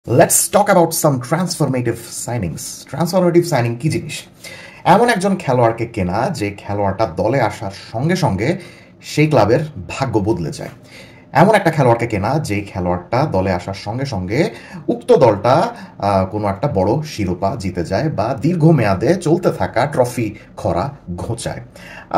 Let's talk about some transformative signings. Transformative signing কি জিনিস? এমন একজন খেলোয়াড়কে কেনা যে খেলোয়াড়টা দলে আসার সঙ্গে সঙ্গে সেই ক্লাবের ভাগ্য বদলে যায়। এমন একটা খেলোয়াড়কে কেনা যে খেলোয়াড়টা দলে আসার সঙ্গে সঙ্গে উক্ত দলটা কোনো একটা বড় শিরোপা জিতে যায় বা দীর্ঘমেয়াদে চলতে থাকা ট্রফি খরা ঘোচায়।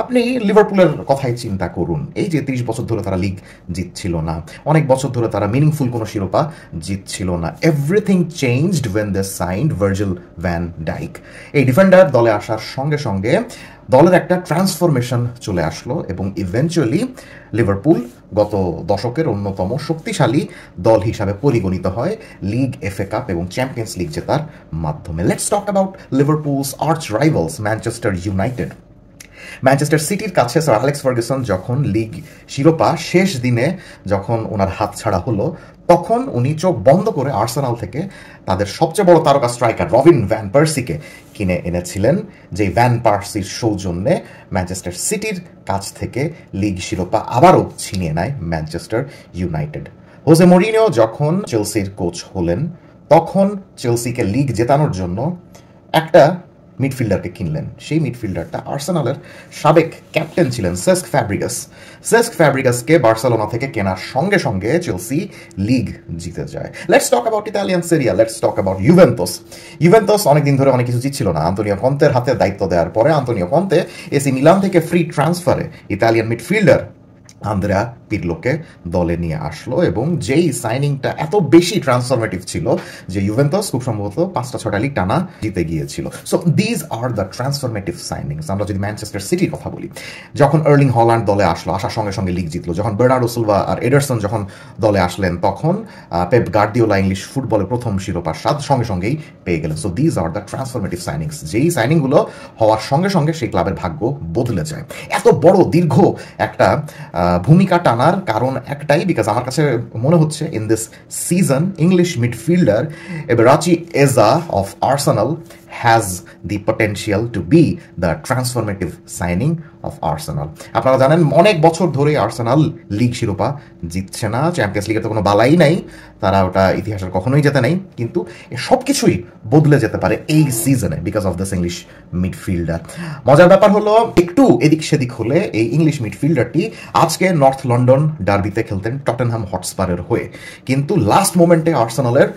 আপনি লিভারপুলের কথাই চিন্তা করুন, এই যে 30 বছর ধরে তারা লিগ জিতছিল না, অনেক বছর ধরে তারা মিনিংফুল কোনো শিরোপা জিতছিল না। Everything changed when they signed Virgil van Dijk. এই ডিফেন্ডার দলে আসার সঙ্গে সঙ্গে দলের একটা ট্রান্সফরমেশন চলে আসলো এবং ইভেনচুয়ালি লিভারপুল গত দশকের অন্যতম শক্তিশালী দল হিসাবে পরিগণিত হয় লিগ, এফএ কাপ এবং চ্যাম্পিয়ন্স লিগ জেতার মাধ্যমে। Let's talk about Liverpool's arch rivals Manchester United. Manchester সিটির কাছে স্যার অ্যালেক্স ফার্গুসন যখন লিগ শিরোপা শেষ দিনে যখন ওনার হাত ছাড়া হলো, তখন উনি চোখ বন্ধ করে আর্সেনাল থেকে তাদের সবচেয়ে বড় তারকা স্ট্রাইকার রবিন ভ্যান পার্সিকে কিনে এনেছিলেন, যে ভ্যান পার্সির সৌজন্যে ম্যানচেস্টার সিটির কাছ থেকে লিগ শিরোপা আবারও ছিনিয়ে নেয় ম্যানচেস্টার ইউনাইটেড। হোসে মরিনিও যখন চেলসির কোচ হলেন, তখন চেলসিকে লিগ জেতানোর জন্য একটা মিডফিল্ডারকে কিনলেন। সেই মিডফিল্ডারটা আর্সেনালের সাবেক ক্যাপ্টেন ছিলেন সেস্ক ফ্যাব্রিগাস। সেস্ক ফ্যাব্রিগাসকে বার্সেলোনা থেকে কেনার সঙ্গে সঙ্গে চেলসি লিগ জিতে যায়। Let's talk about Italian Serie, let's talk about Juventus. Juventus অনেকদিন ধরে অনেক কিছু জিতছিল না। আন্তোনিও কন্তের হাতে দায়িত্ব দেওয়ার পরে আন্তোনিও কন্তে এসি মিলান থেকে ফ্রি ট্রান্সফারে ইতালিয়ান মিডফিল্ডার আন্দ্রেয়া পিরলোকে দলে নিয়ে আসলো এবং যেই সাইনিংটা এত বেশি ট্রান্সফরমেটিভ ছিল যে ইউভেন্টাস খুব সম্ভবত 5-6টা লিগ টানা জিতে গিয়েছিল। So these are the transformative signings. আমরা যদি ম্যানচেস্টার সিটির কথা বলি, যখন আর্লিং হল্যান্ড দলে আসলো, আসার সঙ্গে সঙ্গে লিগ জিতলো। যখন বার্নার্ডো সিলভা আর এডারসন যখন দলে আসলেন, তখন পেপ গার্দিওলা ইংলিশ ফুটবলে প্রথম শিরোপার স্বাদ সঙ্গে সঙ্গেই পেয়ে গেলেন। So these are the transformative signings. যেই সাইনিংগুলো হওয়ার সঙ্গে সঙ্গে সেই ক্লাবের ভাগ্য বদলে যায়। এত বড় দীর্ঘ একটা ভূমিকা টানার কারণ একটাই, বিকজ আমার কাছে মনে হচ্ছে in this season English midfielder Eberechi Eze of Arsenal has the potential to be the transformative signing of Arsenal. আপনারা জানেন অনেক বছর ধরে আর্সেনাল লিগ শিরোপা জিতছে না, চ্যাম্পিয়ন্স লিগের তো কোনো বালাই নাই, তারা ওটা ইতিহাসের কখনোই জেতে নাই। কিন্তু সব কিছুই বদলে যেতে পারে এই সিজনে because of this English midfielder. মজার ব্যাপার হলো, একটু এদিক সেদিক হলে এই ইংলিশ মিডফিল্ডারটি আজকে নর্থ লন্ডন ডার্বিতে খেলতেন টটেনহাম হটস্পারের হয়ে, কিন্তু লাস্ট মোমেন্টে আর্সেনালের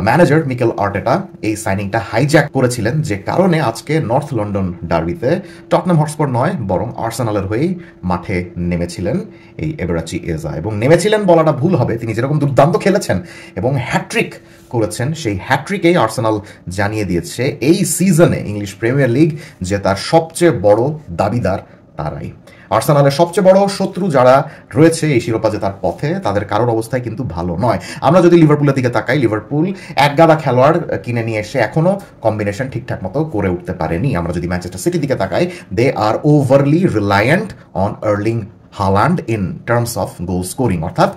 ম্যানেজার মিকেল আর্টেটা এই সাইনিংটা হাইজ্যাক করেছিলেন, যে কারণে আজকে নর্থ লন্ডন ডার্বিতে টটনাম হটস্পার নয় বরং আর্সেনালের হয়েই মাঠে নেমেছিলেন এই এবেরাচি এজা। এবং নেমেছিলেন বলাটা ভুল হবে, তিনি যেরকম দুর্দান্ত খেলেছেন এবং হ্যাট্রিক করেছেন, সেই হ্যাট্রিকেই আর্সেনাল জানিয়ে দিয়েছে এই সিজনে ইংলিশ প্রিমিয়ার লিগ জেতার সবচেয়ে বড় দাবিদার তারাই। আর্সেনালের সবচেয়ে বড় শত্রু যারা রয়েছে এই শিরোপা জেতার পথে, তাদের কারোর অবস্থায় কিন্তু ভালো নয়। আমরা যদি লিভারপুলের দিকে তাকাই, লিভারপুল একগাদা খেলোয়াড় কিনে নিয়ে এসে এখনো কম্বিনেশন ঠিকঠাক মতো করে উঠতে পারেনি। আমরা যদি ম্যানচেস্টার সিটির দিকে তাকাই, they are overly reliant on Erling Haaland in terms of goal scoring, অর্থাৎ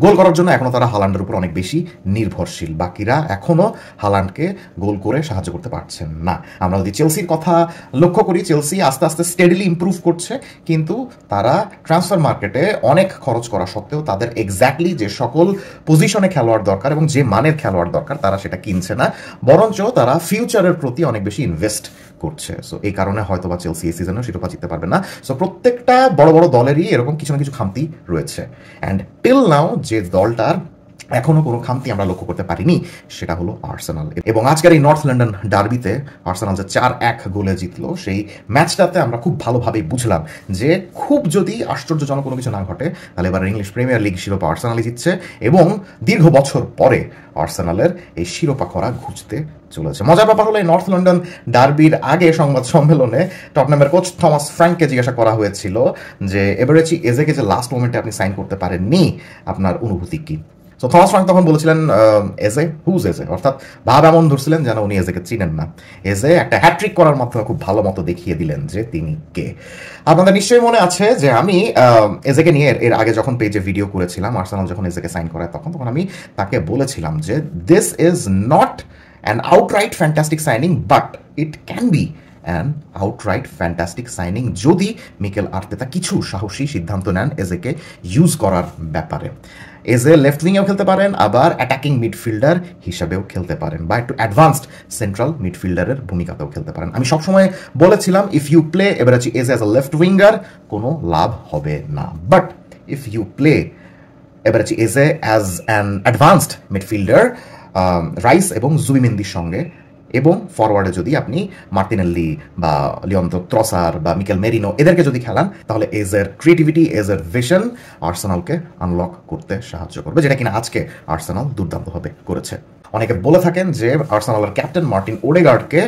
গোল করার জন্য এখনও তারা হাল্যান্ডের উপর অনেক বেশি নির্ভরশীল। বাকিরা এখনও হাল্যান্ডকে গোল করে সাহায্য করতে পারছেন না। আমরা যদি চেলসির কথা লক্ষ্য করি, চেলসি আস্তে আস্তে স্টেডিলি ইম্প্রুভ করছে, কিন্তু তারা ট্রান্সফার মার্কেটে অনেক খরচ করা সত্ত্বেও তাদের এক্স্যাক্টলি যে সকল পজিশনে খেলোয়াড় দরকার এবং যে মানের খেলোয়াড় দরকার তারা সেটা কিনছে না, বরঞ্চ তারা ফিউচারের প্রতি অনেক বেশি ইনভেস্ট করছে। সো এই কারণে হয়তো বা চেলসি এই সিজনেও শিরোপা জিততে পারবে না। সো প্রত্যেকটা বড় বড় দলেরই এরকম কিছু না কিছু খামতি রয়েছে, অ্যান্ড টিল নাও যে দলটার এখনো কোনো খামতি আমরা লক্ষ্য করতে পারিনি সেটা হলো আর্সেনাল। এবং আজকের এই নর্থ লন্ডন ডার্বিতে আর্সেনাল যে 4-1 গোলে জিতলো, সেই ম্যাচটাতে আমরা খুব ভালোভাবেই বুঝলাম যে খুব যদি আশ্চর্যজনক কোনো কিছু না ঘটে, তাহলে এবার ইংলিশ প্রিমিয়ার লিগ শিরোপা আর্সেনালই জিতছে এবং দীর্ঘ বছর পরে আর্সেনালের এই শিরোপা করা ঘুচতে চলেছে। মজার ব্যাপার হলো, এই নর্থ লন্ডন ডার্বির আগে সংবাদ সম্মেলনে টটনামের কোচ থমাস ফ্র্যাঙ্ককে জিজ্ঞাসা করা হয়েছিল যে এবেরেচি এজেকে যে লাস্ট মোমেন্টে আপনি সাইন করতে পারেননি, আপনার অনুভূতি কি? সো থমাস ফ্র্যাঙ্ক তখন বলেছিলেন এজে, হুজ এজে, অর্থাৎ ভাব এমন ধরছিলেন যেন উনি এজেকে চিনেন না। এজে একটা হ্যাট্রিক করার মাধ্যমে খুব ভালো মতো দেখিয়ে দিলেন যে তিনি কে। আপনাদের নিশ্চয়ই মনে আছে যে আমি এজেকে নিয়ে এর আগে যখন পেজে ভিডিও করেছিলাম, আর্সেনাল যখন এজেকে সাইন করায় তখন আমি তাকে বলেছিলাম যে this is not an outright fantastic signing, but it can be an outright fantastic signing যদি মিকেল আর্তেতা কিছু সাহসী সিদ্ধান্ত নেন এজেকে ইউজ করার ব্যাপারে। এজ এ লেফট উইংয়েও খেলতে পারেন, আবার অ্যাটাকিং মিডফিল্ডার হিসাবেও খেলতে পারেন, বা একটু অ্যাডভান্সড সেন্ট্রাল মিডফিল্ডারের ভূমিকাতেও খেলতে পারেন। আমি সবসময় বলেছিলাম if you play Eberechi Eze a left winger কোনো লাভ হবে না, but if you play Eberechi Eze an advanced midfielder Rice এবং জুবিমেন্দির সঙ্গে, এবং ফরওয়ার্ডে যদি আপনি মার্টিনেল্লি বা লিওন্দ্রো ট্রসার বা মিকেল মেরিনো এদেরকে যদি খেলান, তাহলে এজের ক্রিয়েটিভিটি, এজের ভিশন আর্সেনালকে আনলক করতে সাহায্য করবে, যেটা কিনা আজকে আর্সেনাল দুর্দান্তভাবে করেছে। অনেকে বলে থাকেন যে আর্সেনালের ক্যাপ্টেন মার্টিন ওডেগার্ডকে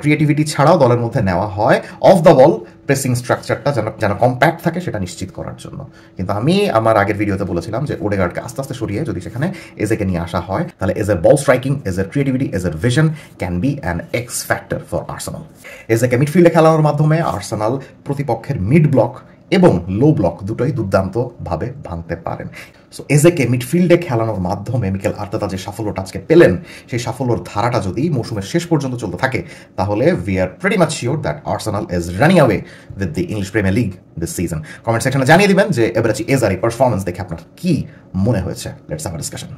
ক্রিয়েটিভিটি ছাড়াও দলের মধ্যে নেওয়া হয় অফ দ্য বল প্রেসিং স্ট্রাকচারটা যেন কম্প্যাক্ট থাকে সেটা নিশ্চিত করার জন্য। কিন্তু আমি আমার আগের ভিডিওতে বলেছিলাম যে ওডেগার্ডকে আস্তে আস্তে সরিয়ে যদি সেখানে এজেকে নিয়ে আসা হয়, তাহলে এজের বল স্ট্রাইকিং, এজের ক্রিয়েটিভিটি, এজের vision can be an X factor for Arsenal. এজেকে মিডফিল্ডে খেলানোর মাধ্যমে আর্সেনাল প্রতিপক্ষের মিড ব্লক এবং লো ব্লক দুটোই দুর্দান্তভাবে ভাঙতে পারেন। সো এজেকে মিডফিল্ডে খেলানোর মাধ্যমে মিকেল আর্তেতা যে সাফল্যটা আজকে পেলেন, সেই সাফল্যর ধারাটা যদি মৌসুমের শেষ পর্যন্ত চলতে থাকে, তাহলে we are pretty much sure that Arsenal is running away with the English premier league this season. Comment সেকশনে জানিয়ে দিবেন যে এবারাচি এজার এই পারফরমেন্স দেখে আপনার কি মনে হয়েছে। Let's have a discussion.